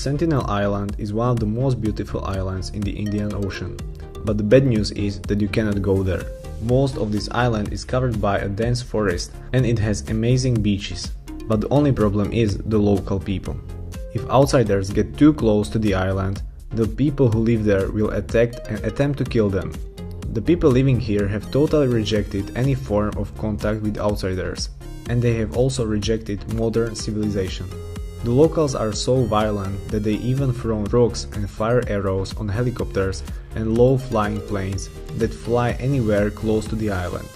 Sentinel Island is one of the most beautiful islands in the Indian Ocean. But the bad news is that you cannot go there. Most of this island is covered by a dense forest and it has amazing beaches. But the only problem is the local people. If outsiders get too close to the island, the people who live there will attack and attempt to kill them. The people living here have totally rejected any form of contact with outsiders, and they have also rejected modern civilization. The locals are so violent that they even throw rocks and fire arrows on helicopters and low-flying planes that fly anywhere close to the island.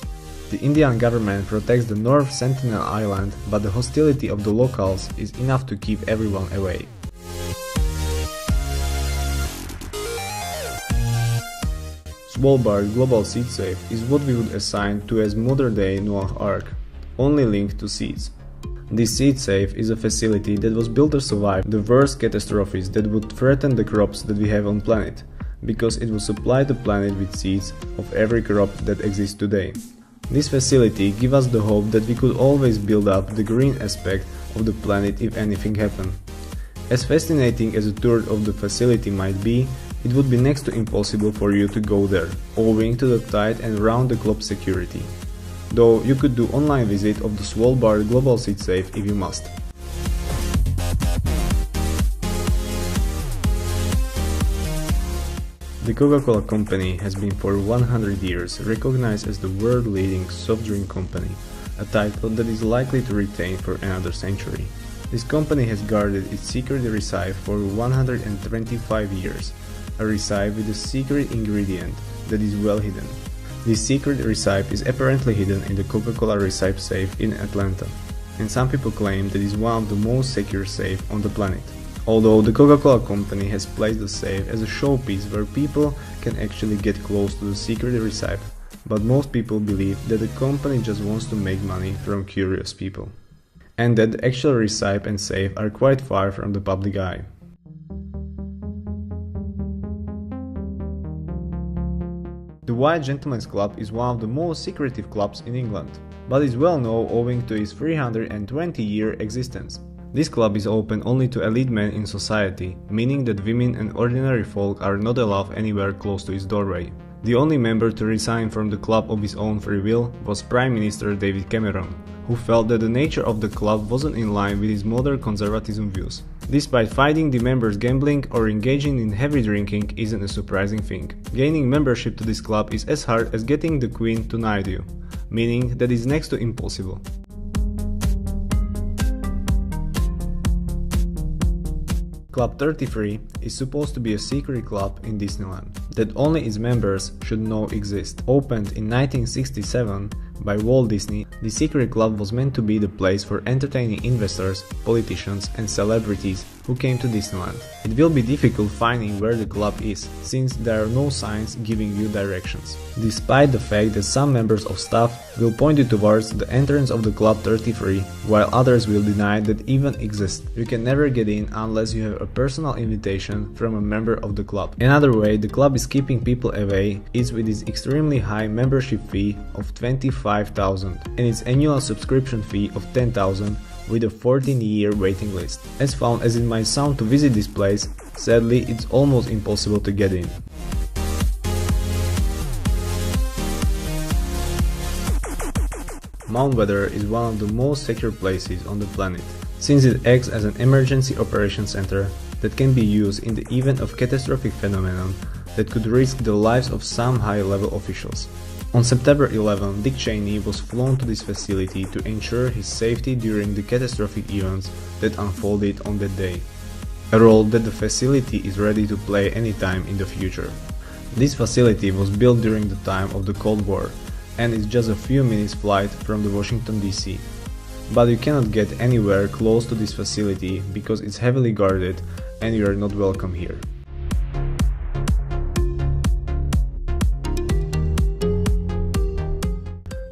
The Indian government protects the North Sentinel Island, but the hostility of the locals is enough to keep everyone away. Svalbard Global Seed Safe is what we would assign to as modern-day Noah's Ark, only linked to seeds. This seed safe is a facility that was built to survive the worst catastrophes that would threaten the crops that we have on planet, because it will supply the planet with seeds of every crop that exists today. This facility gives us the hope that we could always build up the green aspect of the planet if anything happened. As fascinating as a tour of the facility might be, it would be next to impossible for you to go there, owing to the tight and round-the-clock security. Though you could do online visit of the Svalbard Global Seed Safe if you must. The Coca-Cola Company has been for 100 years recognized as the world-leading soft drink company, a title that is likely to retain for another century. This company has guarded its secret recipe for 125 years, a recipe with a secret ingredient that is well hidden. This secret recipe is apparently hidden in the Coca-Cola recipe safe in Atlanta, and some people claim that it is one of the most secure safes on the planet. Although the Coca-Cola Company has placed the safe as a showpiece where people can actually get close to the secret recipe, but most people believe that the company just wants to make money from curious people, and that the actual recipe and safe are quite far from the public eye. The White Gentleman's Club is one of the most secretive clubs in England, but is well known owing to its 320-year existence. This club is open only to elite men in society, meaning that women and ordinary folk are not allowed anywhere close to its doorway. The only member to resign from the club of his own free will was Prime Minister David Cameron, who felt that the nature of the club wasn't in line with his modern conservatism views. Despite finding the members gambling or engaging in heavy drinking isn't a surprising thing. Gaining membership to this club is as hard as getting the Queen to knight you, meaning that it's next to impossible. Club 33 is supposed to be a secret club in Disneyland that only its members should know exist. Opened in 1967 by Walt Disney, the secret club was meant to be the place for entertaining investors, politicians and celebrities who came to Disneyland. It will be difficult finding where the club is, since there are no signs giving you directions, despite the fact that some members of staff will point you towards the entrance of the Club 33, while others will deny that even exists. You can never get in unless you have a personal invitation from a member of the club. Another way the club is keeping people away is with its extremely high membership fee of $25,000 and its annual subscription fee of $10,000 with a 14-year waiting list. As fun as it might sound to visit this place, sadly it's almost impossible to get in. Mount Weather is one of the most secure places on the planet, since it acts as an emergency operations center that can be used in the event of catastrophic phenomenon that could risk the lives of some high-level officials. On September 11, Dick Cheney was flown to this facility to ensure his safety during the catastrophic events that unfolded on that day, a role that the facility is ready to play anytime in the future. This facility was built during the time of the Cold War and is just a few minutes flight from the Washington DC. But you cannot get anywhere close to this facility because it's heavily guarded and you are not welcome here.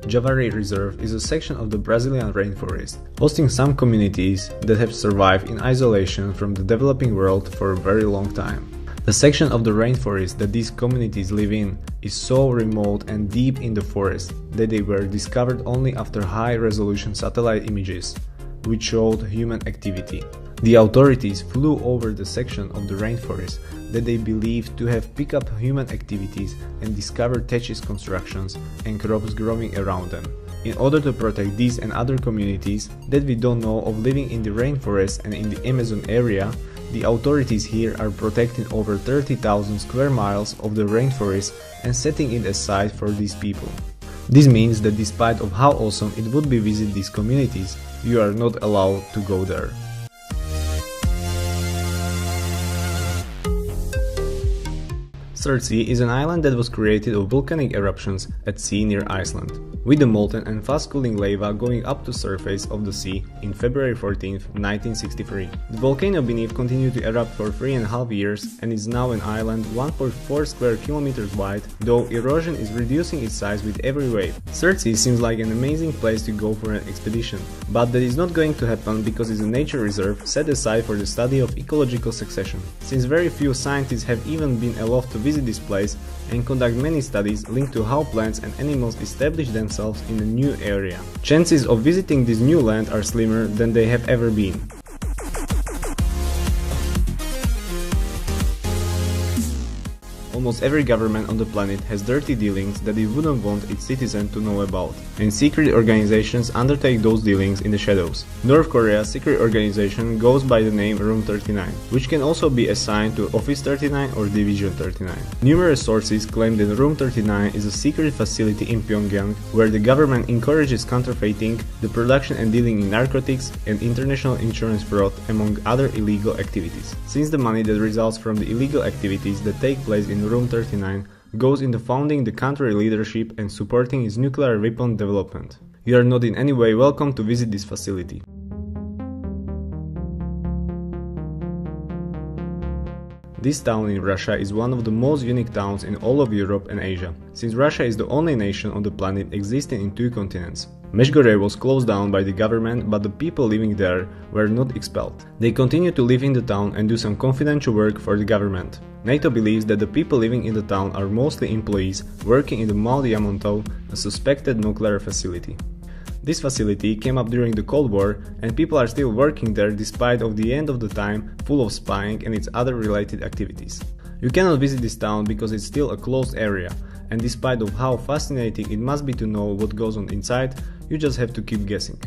Javari Reserve is a section of the Brazilian rainforest, hosting some communities that have survived in isolation from the developing world for a very long time. The section of the rainforest that these communities live in is so remote and deep in the forest that they were discovered only after high-resolution satellite images, which showed human activity. The authorities flew over the section of the rainforest that they believed to have picked up human activities and discovered thatched constructions and crops growing around them. In order to protect these and other communities that we don't know of living in the rainforest and in the Amazon area, the authorities here are protecting over 30,000 square miles of the rainforest and setting it aside for these people. This means that despite of how awesome it would be visit these communities, you are not allowed to go there. Surtsey is an island that was created of volcanic eruptions at sea near Iceland, with the molten and fast-cooling lava going up to the surface of the sea in February 14, 1963. The volcano beneath continued to erupt for 3.5 years and is now an island 1.4 square kilometers wide, though erosion is reducing its size with every wave. Surtsey seems like an amazing place to go for an expedition, but that is not going to happen because it's a nature reserve set aside for the study of ecological succession. Since very few scientists have even been allowed to visit this place and conduct many studies linked to how plants and animals establish themselves in a new area. Chances of visiting this new land are slimmer than they have ever been. Almost every government on the planet has dirty dealings that it wouldn't want its citizens to know about, and secret organizations undertake those dealings in the shadows. North Korea's secret organization goes by the name Room 39, which can also be assigned to Office 39 or Division 39. Numerous sources claim that Room 39 is a secret facility in Pyongyang where the government encourages counterfeiting, the production and dealing in narcotics, and international insurance fraud, among other illegal activities. Since the money that results from the illegal activities that take place in Room 39 goes into founding the country leadership and supporting its nuclear weapon development. You are not in any way welcome to visit this facility. This town in Russia is one of the most unique towns in all of Europe and Asia, since Russia is the only nation on the planet existing in 2 continents. Meshgorod was closed down by the government, but the people living there were not expelled. They continue to live in the town and do some confidential work for the government. NATO believes that the people living in the town are mostly employees working in the Mal Yamonto, a suspected nuclear facility. This facility came up during the Cold War, and people are still working there despite of the end of the time full of spying and its other related activities. You cannot visit this town because it's still a closed area, and despite of how fascinating it must be to know what goes on inside, you just have to keep guessing.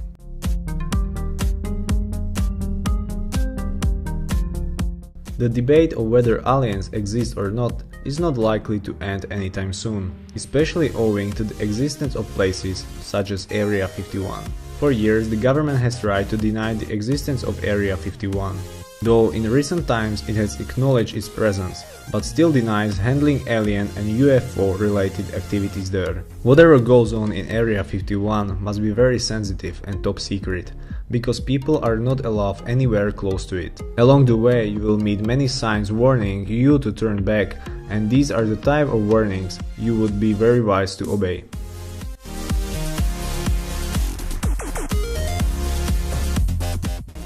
The debate of whether aliens exist or not is not likely to end anytime soon, especially owing to the existence of places such as Area 51. For years, the government has tried to deny the existence of Area 51, though in recent times it has acknowledged its presence, but still denies handling alien and UFO-related activities there. Whatever goes on in Area 51 must be very sensitive and top secret, because people are not allowed anywhere close to it. Along the way, you will meet many signs warning you to turn back, and these are the type of warnings you would be very wise to obey.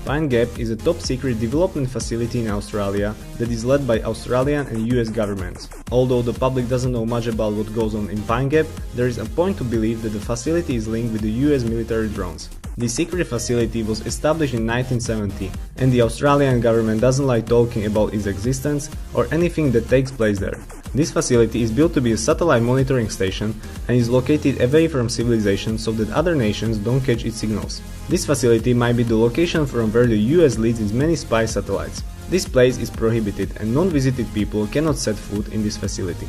Pine Gap is a top-secret development facility in Australia that is led by Australian and US governments. Although the public doesn't know much about what goes on in Pine Gap, there is a point to believe that the facility is linked with the US military drones. The secret facility was established in 1970, and the Australian government doesn't like talking about its existence or anything that takes place there. This facility is built to be a satellite monitoring station and is located away from civilization so that other nations don't catch its signals. This facility might be the location from where the US leads its many spy satellites. This place is prohibited and non-visited people cannot set foot in this facility.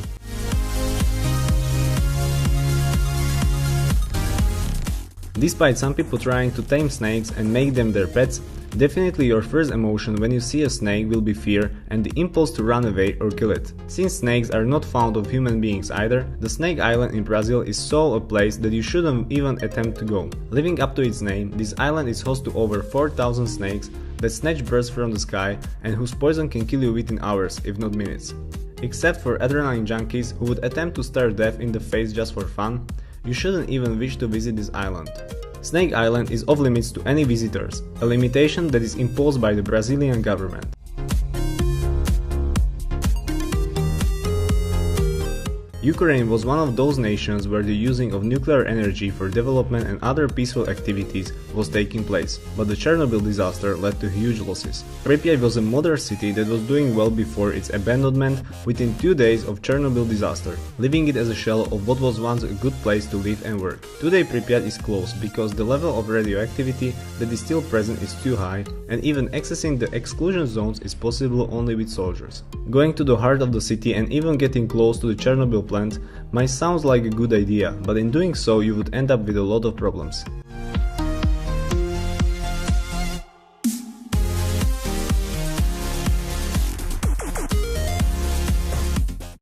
Despite some people trying to tame snakes and make them their pets, definitely your first emotion when you see a snake will be fear and the impulse to run away or kill it. Since snakes are not found of human beings either, the Snake Island in Brazil is so a place that you shouldn't even attempt to go. Living up to its name, this island is host to over 4,000 snakes that snatch birds from the sky and whose poison can kill you within hours, if not minutes. Except for adrenaline junkies who would attempt to stare death in the face just for fun, you shouldn't even wish to visit this island. Snake Island is off limits to any visitors, a limitation that is imposed by the Brazilian government. Ukraine was one of those nations where the using of nuclear energy for development and other peaceful activities was taking place, but the Chernobyl disaster led to huge losses. Pripyat was a modern city that was doing well before its abandonment within 2 days of Chernobyl disaster, leaving it as a shell of what was once a good place to live and work. Today Pripyat is closed because the level of radioactivity that is still present is too high, and even accessing the exclusion zones is possible only with soldiers. Going to the heart of the city and even getting close to the Chernobyl plant might sound like a good idea, but in doing so you would end up with a lot of problems.